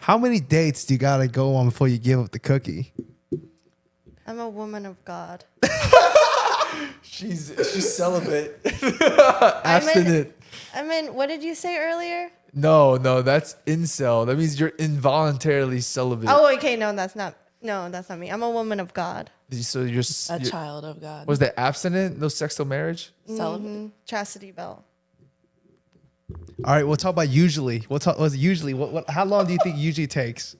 How many dates do you gotta go on before you give up the cookie? I'm a woman of God. She's celibate. Abstinent. I mean, what did you say earlier? No, that's incel. That means you're involuntarily celibate. Oh, okay. No, that's not me. I'm a woman of God. So you're A child of God. Was that abstinent? No sex till marriage? Celibate. Chastity belt. All right, we'll talk about usually. What's usually? How long do you think usually takes?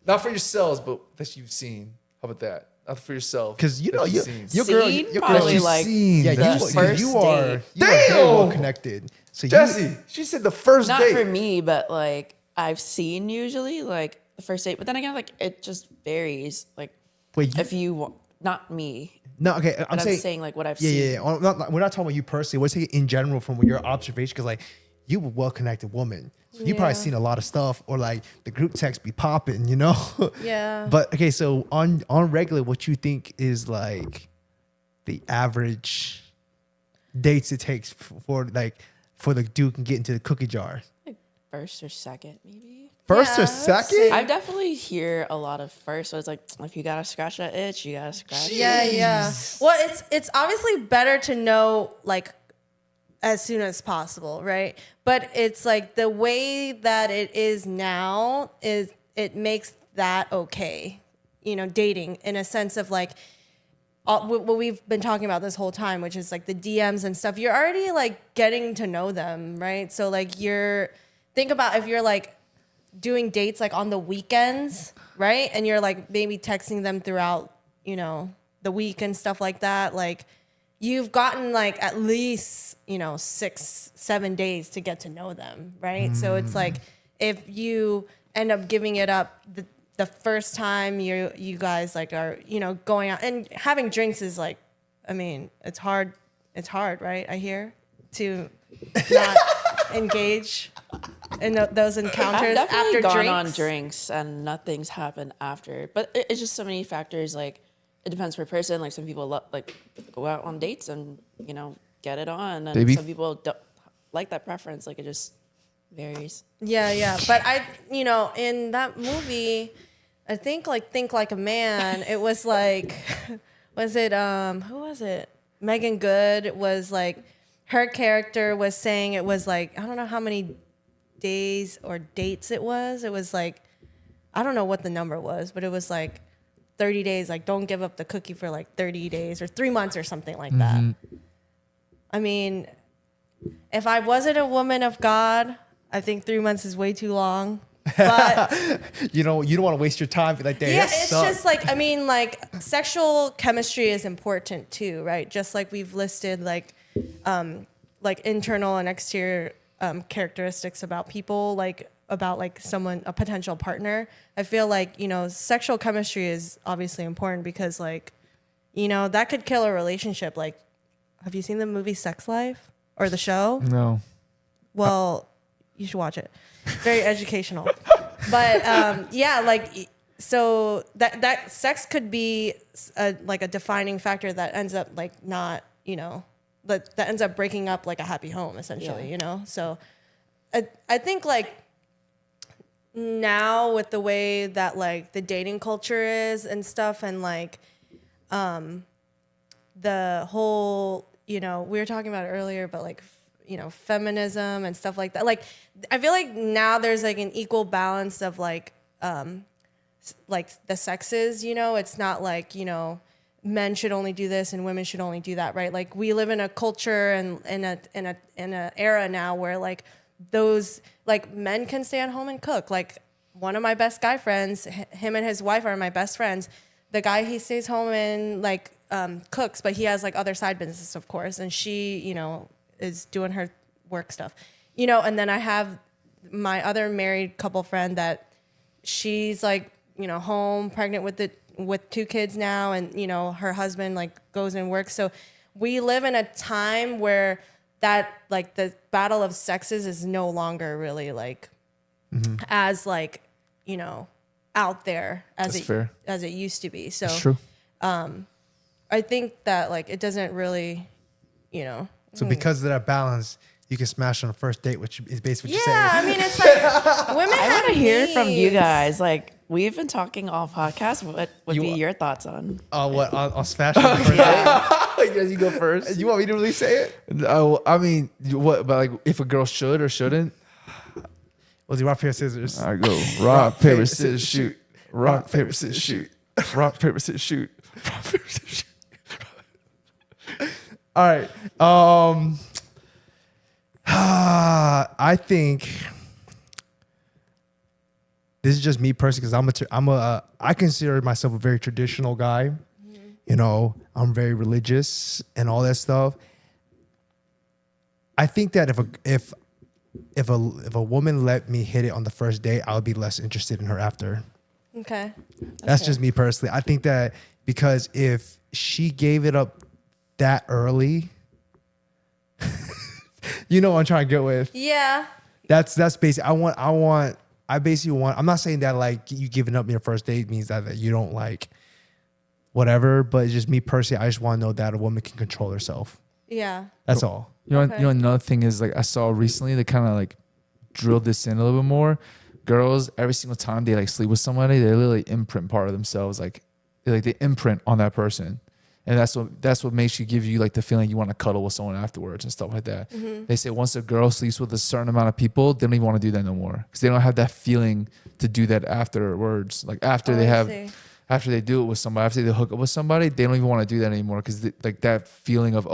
Not for yourselves, but that you've seen. How about that? Not for yourself. Because you know that your you've girl, Seen? your Probably girl, like yeah, the first you are date. very well Damn! connected. So Jesse, she said the first Not date. for me, but like I've seen usually like the first date. But then again, like it just varies. Like Wait, if you not me, no, okay, but I'm saying like what I've yeah, seen. yeah. We're not talking about you personally. We're saying in general from your observation, because like you a well connected woman, so you probably Yeah. seen a lot of stuff, or like the group text be popping, you know. Yeah. But okay, so on regular, what you think is like the average dates it takes for the dude can get into the cookie jar? Like first or second, maybe. First Yeah, or I would second? say- I definitely hear a lot of first. So it's like if you gotta scratch that itch, you gotta scratch. Yeah, it. yeah. Well, it's obviously better to know like as soon as possible, right? But it's like the way that it is now is it makes that okay, dating in a sense of like what we've been talking about this whole time, which is like the DMs and stuff. You're already like getting to know them, right? So like think about if you're like doing dates like on the weekends, right? And you're like maybe texting them throughout, the week and stuff like that. Like you've gotten like at least, 6-7 days to get to know them, right? So it's like if you end up giving it up the first time you guys like are, going out and having drinks is like, I mean, it's hard, right? I hear to not engage in those I've definitely definitely after gone drinks. on drinks and nothing's happened after. But it's just so many factors. Like it depends per person. Like some people like go out on dates and get it on, and Baby. some people don't like that preference. Like it just varies. Yeah. But in that movie, I think like a Man, it was like, was it, who was it? Megan Good was like, her character was saying it was like, I don't know how many days or dates it was. It was like, I don't know what the number was, but it was like 30 days. Like, don't give up the cookie for like 30 days or 3 months or something like that. I mean, if I wasn't a woman of God, I think 3 months is way too long. But You don't want to waste your time like that. yeah, That it's sucks. just like, I mean, like sexual chemistry is important too, right? Just like we've listed like internal and exterior characteristics about people, like about like someone, a potential partner. I feel like, sexual chemistry is obviously important because like, that could kill a relationship. Like, have you seen the movie Sex Life or the show? No. Well, you should watch it. Very educational. But yeah, like so that sex could be like a defining factor that ends up like not, that ends up breaking up like a happy home essentially, Yeah. So I think like now with the way that like the dating culture is and stuff and like the whole, we were talking about it earlier, but like, feminism and stuff like that. Like, I feel like now there's like an equal balance of like the sexes, it's not like, men should only do this and women should only do that, right? Like we live in a culture and in a era now where like those like men can stay at home and cook. Like one of my best guy friends, him and his wife are my best friends. The guy, he stays home and like cooks, but he has like other side businesses, of course. And she, is doing her work stuff, and then I have my other married couple friend that she's like, home pregnant with 2 kids now. And, her husband like goes and works. So we live in a time where that like the battle of sexes is no longer really like as like, out there as it used to be. So That's true. I think that like it doesn't really, So because of that balance, you can smash on a first date, which is basically what Yeah, I you're saying. mean, it's like women I have want to hear from you needs. guys. Like, we've been talking all podcast. What would You- be your thoughts on? What on smashing on the first date? Yes, you go first. You want me to really say it? I mean, what? But like, if a girl should or shouldn't, Was he rock paper scissors? I go rock paper scissors shoot. Rock paper scissors shoot. Rock paper scissors shoot. Rock paper scissors shoot. All right. I think this is just me personally because I consider myself a very traditional guy. You know, I'm very religious and all that stuff. I think that if a woman let me hit it on the first date, I would be less interested in her after. Okay. That's just me personally. I think that because if she gave it up that early, you know what I'm trying to get with. Yeah. That's basic. I basically want. I'm not saying that like you giving up your first date means that you don't like whatever, but it's just me personally. I just want to know that a woman can control herself. Yeah. That's all. You know, Okay. you know, another thing is like I saw recently they kind of like drilled this in a little bit more. Girls, every single time they like sleep with somebody, they literally imprint part of themselves. Like they imprint on that person, and that's what makes you give you like the feeling you want to cuddle with someone afterwards and stuff like that. They say once a girl sleeps with a certain amount of people, they don't even want to do that no more because they don't have that feeling to do that afterwards. Like after they I have. see. After they do it with somebody, after they hook up with somebody, they don't even want to do that anymore because like that feeling of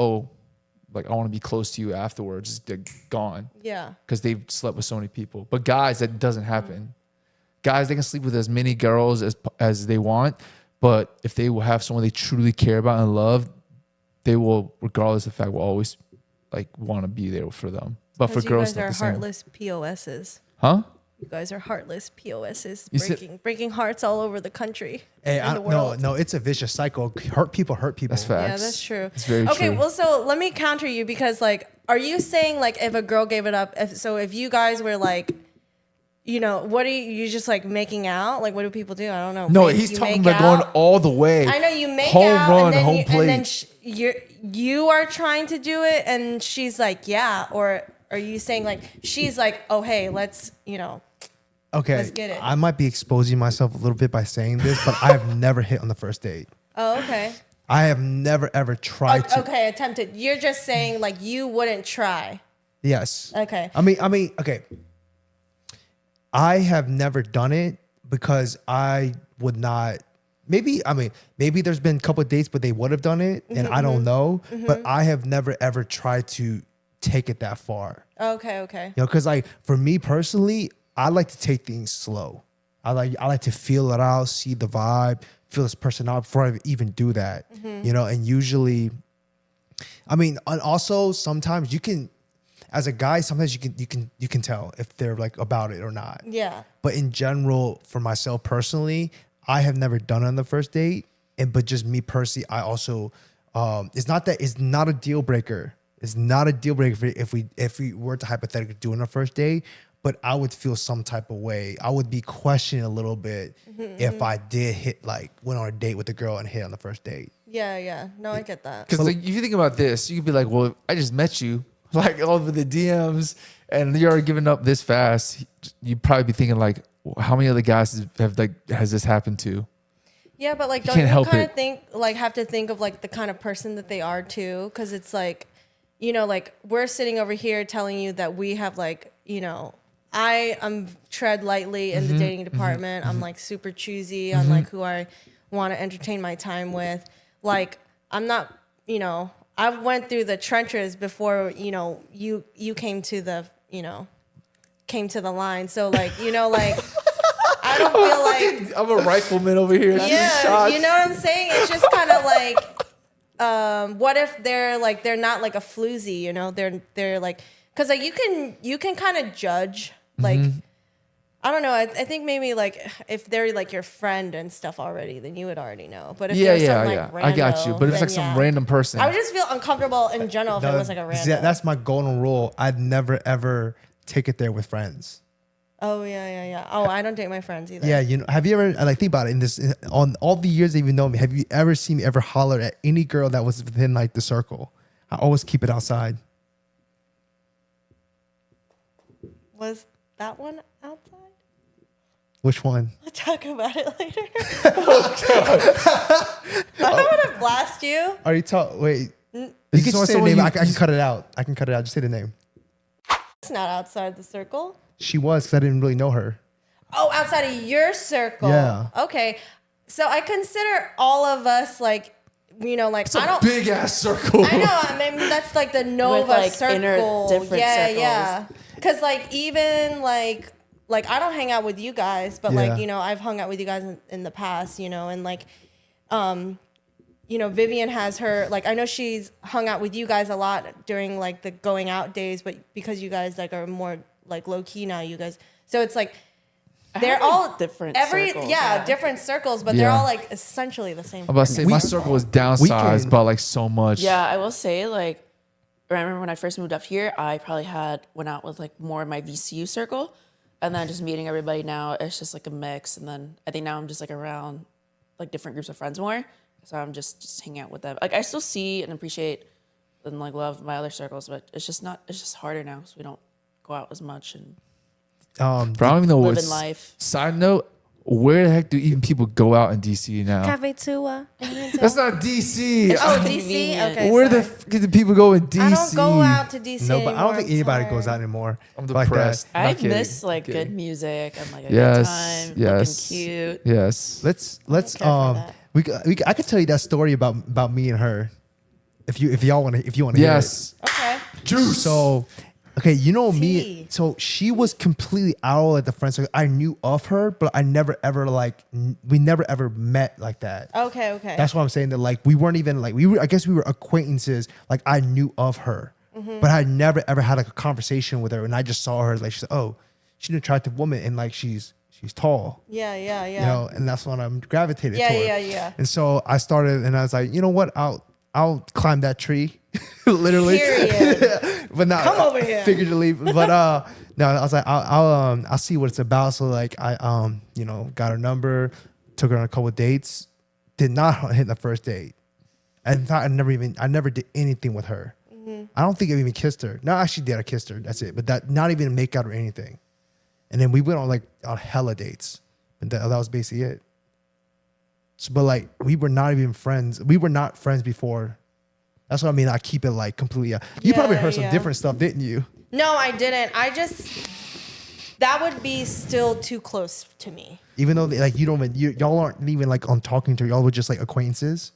like I want to be close to you afterwards is like, gone Yeah. because they've slept with so many people. But guys, that doesn't happen. Guys, they can sleep with as many girls as they want, but if they will have someone they truly care about and love, they will, regardless of the fact, will always like want to be there for them. But for You girls, guys not are the same. heartless POSs. Huh? You guys are heartless POSs, You said- breaking hearts all over the country. Hey, in the world. no, it's a vicious cycle. Hurt people. That's fact. Yeah, that's true. It's very okay, true. well, so let me counter you because, like, are you saying like if a girl gave it up? If you guys were like, you know, what are you just like making out? Like, what do people do? I don't know. No, Make- he's you talking make about going out? all the way. I know you make home out, run, and then home you, plate. and then you are trying to do it, and she's like, yeah, or are you saying like she's like, oh hey, let's Okay, Let's get it. I might be exposing myself a little bit by saying this, but I have never hit on the first date. Oh, okay. I have never ever tried to. Okay, attempted. You're just saying like you wouldn't try. Yes. Okay. I mean, okay. I have never done it because I would not. Maybe there's been a couple of dates, but they would have done it, and I don't know. But I have never ever tried to take it that far. Okay. You know, because like for me personally, I like to take things slow. I like to feel it out, see the vibe, feel this person out before I even do that. You know, and usually, I mean, and also sometimes you can, as a guy, sometimes you can tell if they're like about it or not. Yeah. But in general, for myself personally, I have never done it on the first date. But just me personally, I also, it's not a deal breaker. It's not a deal breaker if we were to hypothetically do it on a first date. But I would feel some type of way. I would be questioning a little bit if I did went on a date with a girl and hit on the first date. Yeah. No, I get that. Because like, if you think about this, you could be like, well, I just met you like over the DMs and you're already giving up this fast. You'd probably be thinking like, how many other guys has this happened to? Yeah, but like, You don't can't you help kind it. of think like have to think of like the kind of person that they are too? Because it's like, you know, like we're sitting over here telling you that we have like, you know, I am tread lightly in the dating department. I'm like super choosy on like who I want to entertain my time with. Like I'm not, you know, I went through the trenches before, you know, you came to the line. So like, you know, like I don't feel like I'm a rifleman over here. yeah, you know what I'm saying? It's just kind of like, what if they're not like a floozy, you know? They're like, because like you can kind of judge, like, I don't know. I think maybe like if they're like your friend and stuff already, then you would already know. But if Yeah, they're some, yeah. like, I got you. But if it's then like some yeah. random person, I would just feel uncomfortable in general if it was like a random. That's my golden rule. I'd never ever take it there with friends. Oh yeah. Oh, I don't date my friends either. Yeah, you know. Have you ever like think about it on all the years that you've known me? Have you ever seen me ever holler at any girl that was within like the circle? I always keep it outside. Was that one outside? Which one? We'll talk about it later. I don't want to blast you. Are you wait. You Is can this say the someone name. you- I can cut it out. I can cut it out. Just say the name. It's not outside the circle. She was because I didn't really know her. Oh, outside of your circle. Yeah. Okay. So I consider all of us like, you know, like It's a I don't. big ass circle. I know. I mean, that's like the Nova like, circle. inner different yeah, circles. yeah. Because like even like I don't hang out with you guys, but Yeah. like you know I've hung out with you guys in the past, you know, and like, you know, Vivian has her like I know she's hung out with you guys a lot during like the going out days, but because you guys like are more like low key now, you guys. So it's like. They're have, like, all different circles, circles, yeah, different circles, but they're all like essentially the same. I'm about to say my circle was downsized by like so much. Yeah, I will say like I remember when I first moved up here, I probably went out with like more of my VCU circle, and then just meeting everybody now, it's just like a mix. And then I think now I'm just like around like different groups of friends more, so I'm just hanging out with them. Like I still see and appreciate and like love my other circles, but it's just harder now, so we don't go out as much and Bro, I don't even know live what's. in life. Side note, where the heck do even people go out in DC now? Cafe Tua. That's not DC. Oh, DC. convenient. Okay. Where the sorry. f- do people go in DC? I don't go out to DC. No, but I don't anymore, think I'm anybody sorry. goes out anymore. I'm like that. depressed. I Not kidding. miss like Not good kidding. music and like a Yes, good time, yes. looking cute. Yes. Let's care for that. I could tell you that story about me and her, if y'all want to hear it. Yes. Okay. Juice. So, okay, you know Tea. me. So she was completely out at the friend circle. I knew of her, but I never ever we never ever met like that. Okay. Okay. That's what I'm saying. That like we weren't even like we were. I guess we were acquaintances. Like I knew of her, but I never ever had like a conversation with her. And I just saw her like she said, "Oh, she's an attractive woman, and like she's tall." yeah. Yeah. Yeah. You know, and that's when I'm gravitated Yeah, to her. yeah, yeah. And so I started, and I was like, you know what? I'll climb that tree, literally. Period. But not Come over here. figuratively. But no, I was like, I'll see what it's about. So like I you know, got her number, took her on a couple of dates, did not hit the first date. In fact, I never did anything with her. I don't think I even kissed her. No, I actually did. I kissed her. That's it. But that not even a make out or anything. And then we went on hella dates. And that was basically it. So, but like we were not even friends. We were not friends before. That's what I mean. I keep it like completely. You probably Yeah, heard some yeah. different stuff, didn't you? No, I didn't. That would be still too close to me. Even though like y'all aren't even like on talking to her. Y'all were just like acquaintances.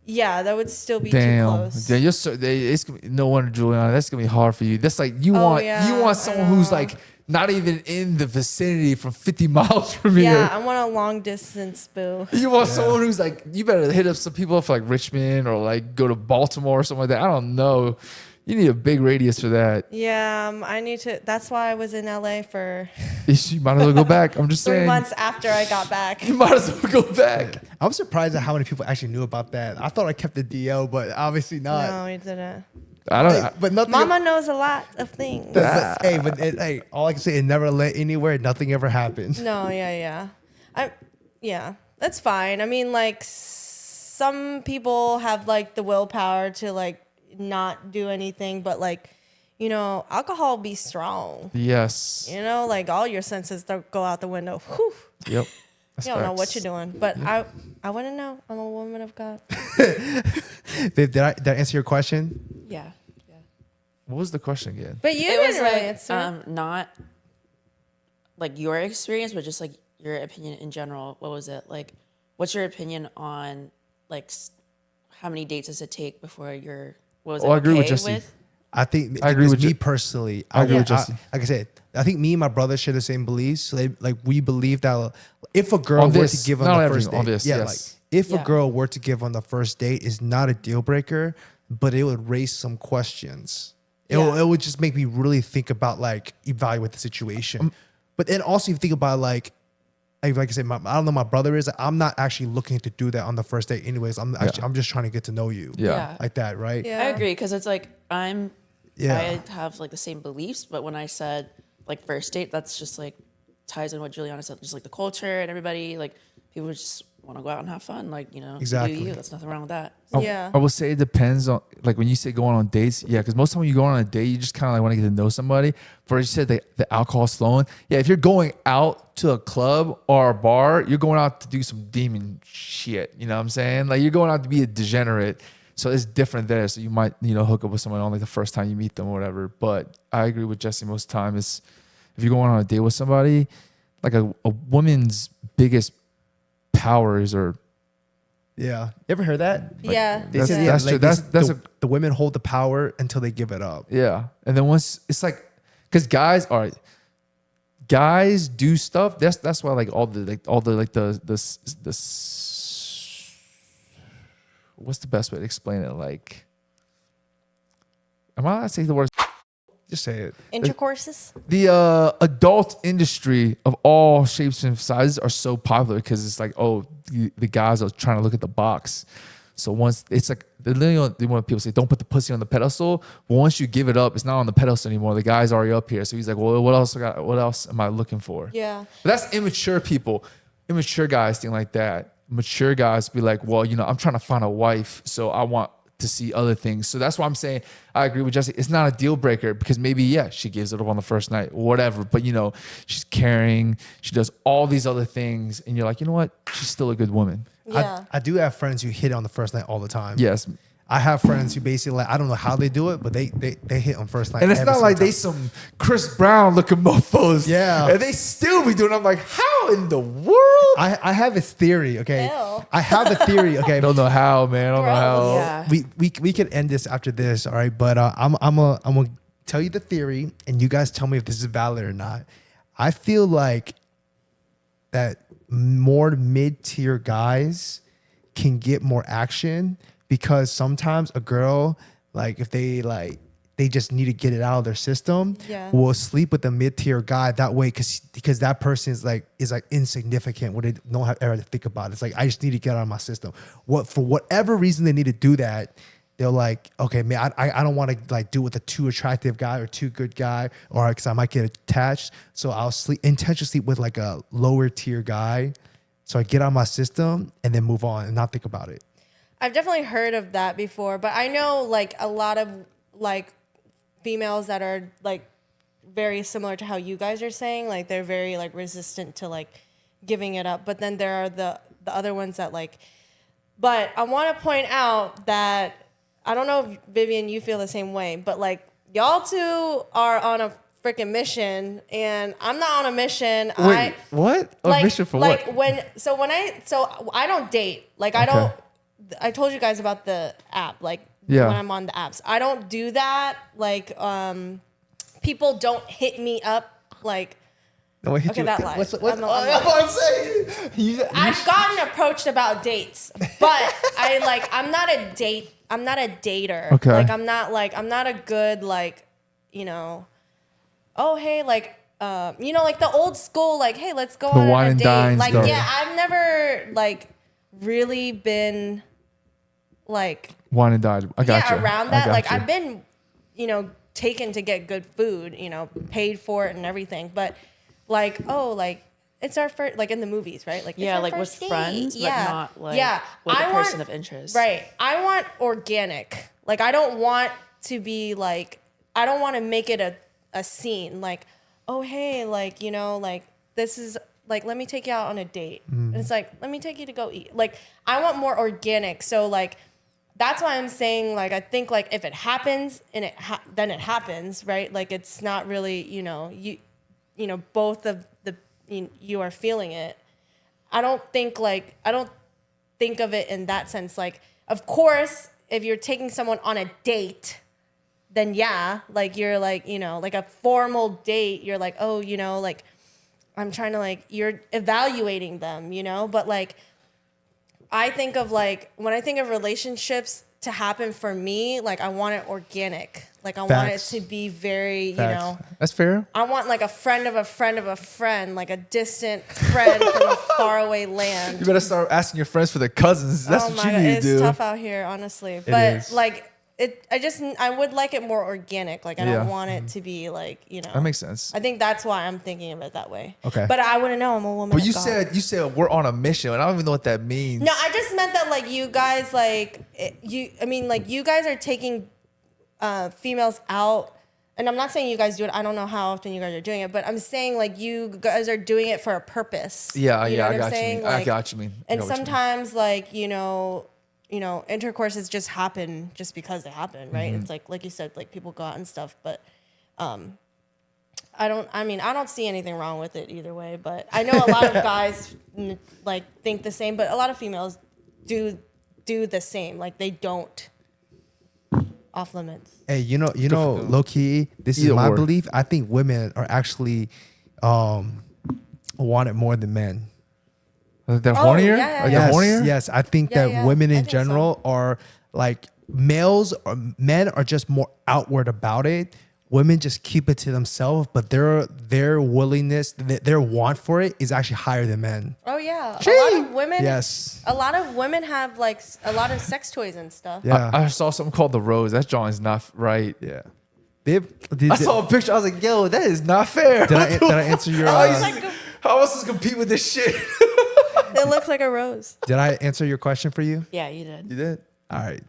Yeah, that would still be too Damn. close. Yeah, it's gonna be, no wonder, Juliana. That's gonna be hard for you. That's like you Oh, want yeah, someone I who's know. like not even in the vicinity from 50 miles from Yeah, here. I want a long distance boo. You want someone who's like, you better hit up some people from like Richmond or like go to Baltimore or something like that. I don't know. You need a big radius for that. Yeah, I need to. That's why I was in LA for You might as well go back. I'm just 3 saying. months after I got back. You might as well go back. I'm surprised at how many people actually knew about that. I thought I kept the DL, but obviously not. No, you didn't. I don't. But nothing. Mama knows a lot of things. Hey, all I can say, it never led anywhere. Nothing ever happened. No, yeah, that's fine. I mean, like some people have like the willpower to like not do anything, but like, you know, alcohol be strong. Yes. You know, like all your senses go out the window. Whew. Yep. That's You don't know facts. what you're doing, but I wouldn't know. I'm a woman of God. Babe, did I answer your question? Yeah. What was the question again? But you It was didn't really like answer. not like your experience, but just like your opinion in general. What was it like? What's your opinion on like how many dates does it take before you're? What was it? Oh, I agree with okay Jesse. I think I agree because with me Je- personally. I agree with I- Jesse. like I said, I think me and my brother share the same beliefs. So we believe that if a girl On were this, to give on not the everything, first date, on this, yeah, yes. like if a Yeah. girl were to give on the first date, is not a deal breaker, but it would raise some questions. Yeah. It would just make me really think about like evaluate the situation. Um, But then also you think about like I said, I don't know. My brother is. I'm not actually looking to do that on the first date, anyways. I'm just trying to get to know you, Yeah. like that, right? Yeah. I agree because it's like Yeah. I have like the same beliefs, but when I said like first date, that's just like ties in what Juliana said, just like the culture and everybody, like people just want to go out and have fun. Like, you know, Exactly. you do you. That's nothing wrong with that. Yeah. I will say it depends on, like when you say going on dates, yeah, because most of the time when you go on a date, you just kind of like want to get to know somebody. For you said the alcohol's flowing. Yeah, if you're going out to a club or a bar, you're going out to do some demon shit. You know what I'm saying? Like you're going out to be a degenerate. So it's different there. So you might, you know, hook up with someone on like the first time you meet them or whatever. But I agree with Jesse most of the time is if you're going on a date with somebody, like a woman's biggest powers are Yeah. You ever heard that? Yeah. They That's- said, yeah, that's like true. they That's- said that's the, the women hold the power until they give it up. yeah. And then once it's like, because guys, all right, guys do stuff. That's why like all the what's the best way to explain it? Like, am I allowed to say the word? Just say it. Intercourses. The adult industry of all shapes and sizes are so popular because it's like, oh, the guys are trying to look at the box. So once it's like they want people say, don't put the pussy on the pedestal. But once you give it up, it's not on the pedestal anymore. The guy's already up here. So he's like, well, what else am I looking for? Yeah. But that's immature people. Immature guys think like that. Mature guys be like, well, you know, I'm trying to find a wife, so I want to see other things. So that's why I'm saying I agree with Jesse. It's not a deal breaker because maybe, yeah, she gives it up on the first night or whatever. But, you know, she's caring. She does all these other things. And you're like, you know what? She's still a good woman. Yeah. I do have friends who hit on the first night all the time. Yes. I have friends who basically like, I don't know how they do it, but they hit on first night. And it's every not like they single some Chris Brown looking mofos. Yeah. And they still be doing it. I'm like, how in the world? I have a theory, okay? Ew. I have a theory, okay? I don't know how, man. I don't know how. Yeah. We can end this after this, all right? But I'm gonna tell you the theory, and you guys tell me if this is valid or not. I feel like that more mid-tier guys can get more action because sometimes a girl, like if they just need to get it out of their system, Yeah. will sleep with a mid-tier guy that way because that person is like insignificant when they don't have ever to think about it. It's like, I just need to get out of my system. For whatever reason they need to do that, they're like, okay, man, I don't want to like do it with a too attractive guy or too good guy, or because I might get attached. So I'll intentionally sleep with like a lower tier guy. So I get out of my system and then move on and not think about it. I've definitely heard of that before, but I know like a lot of like females that are like very similar to how you guys are saying, like they're very like resistant to like giving it up. But then there are the other ones that like, but I want to point out that I don't know if Vivian, you feel the same way, but like y'all two are on a freaking mission and I'm not on a mission. Wait, what? A Like, mission for like what? so I don't date. Like I told you guys about the app, like Yeah. when I'm on the apps. I don't do that. Like people don't hit me up like No, I hit okay, you. that lies. What I'm not- I'm saying? I've gotten approached about dates, but I'm not a date. I'm not a dater. Okay. Like I'm not a good like, you know, oh hey, like you know, like the old school, like, hey, let's go The on wine a and date. dine Like, stuff. yeah, I've never like really been like Wine and died. I got you. around I that. got Like you. I've been, you know, taken to get good food, you know, paid for it and everything. But like, oh, like it's our first, like in the movies, right? Like it's Yeah, our like with first date. friends, but not like with I a want- person of interest. Right. I want organic. Like I don't want to be like, I don't want to make it a scene. Like, oh hey, like, you know, like this is like, let me take you out on a date. And it's like, let me take you to go eat. Like I want more organic. So like, that's why I'm saying, like, I think, like, if it happens and then it happens, right? Like, it's not really, you know, both of you are feeling it. I don't think of it in that sense. Like, of course, if you're taking someone on a date, then yeah, like, you're like, you know, like a formal date, you're like, oh, you know, like, I'm trying to, like, you're evaluating them, you know? But, like, I think of like, when I think of relationships to happen for me, like I want it organic. Like I want it Facts. to be very, Facts. you know, That's fair. I want like a friend of a friend of a friend, like a distant friend from a faraway land. You better start asking your friends for their cousins. That's Oh what my you God, need to it's do. tough out here, honestly. But is. like, I would like it more organic. Like I Yeah. don't want it to be like, That makes sense. I think that's why I'm thinking of it that way. Okay. But I wouldn't know. I'm a woman. But of you God. said we're on a mission, and I don't even know what that means. No, I just meant that like you guys like you guys are taking females out, and I'm not saying you guys do it. I don't know how often you guys are doing it, but I'm saying like you guys are doing it for a purpose. Yeah, You know I what I'm got you. saying? I Like, got you. Mean. I And got what you mean. sometimes like intercourses just happen just because they happen, right? Mm-hmm. It's like you said, like people go out and stuff, but I don't see anything wrong with it either way. But I know a lot of guys like think the same, but a lot of females do the same. Like they don't off limits. Hey, low key, this is Either my or. belief. I think women are actually want it more than men. They're Oh, hornier. yeah, yeah, Like yeah. they're hornier. Yes, I think Yeah, that yeah, women I in think so. general are like males or men are just more outward about it. Women just keep it to themselves, but their willingness, their want for it is actually higher than men. Oh yeah, a lot of women. Yes. A lot of women have like a lot of sex toys and stuff. Yeah. I saw something called the rose. That drawing is not right. Yeah. I saw a picture. I was like, "Yo, that is not fair." Did I answer your? How Oh, else is compete with this shit? It looks like a rose. Did I answer your question for you? Yeah, you did. You did. All right.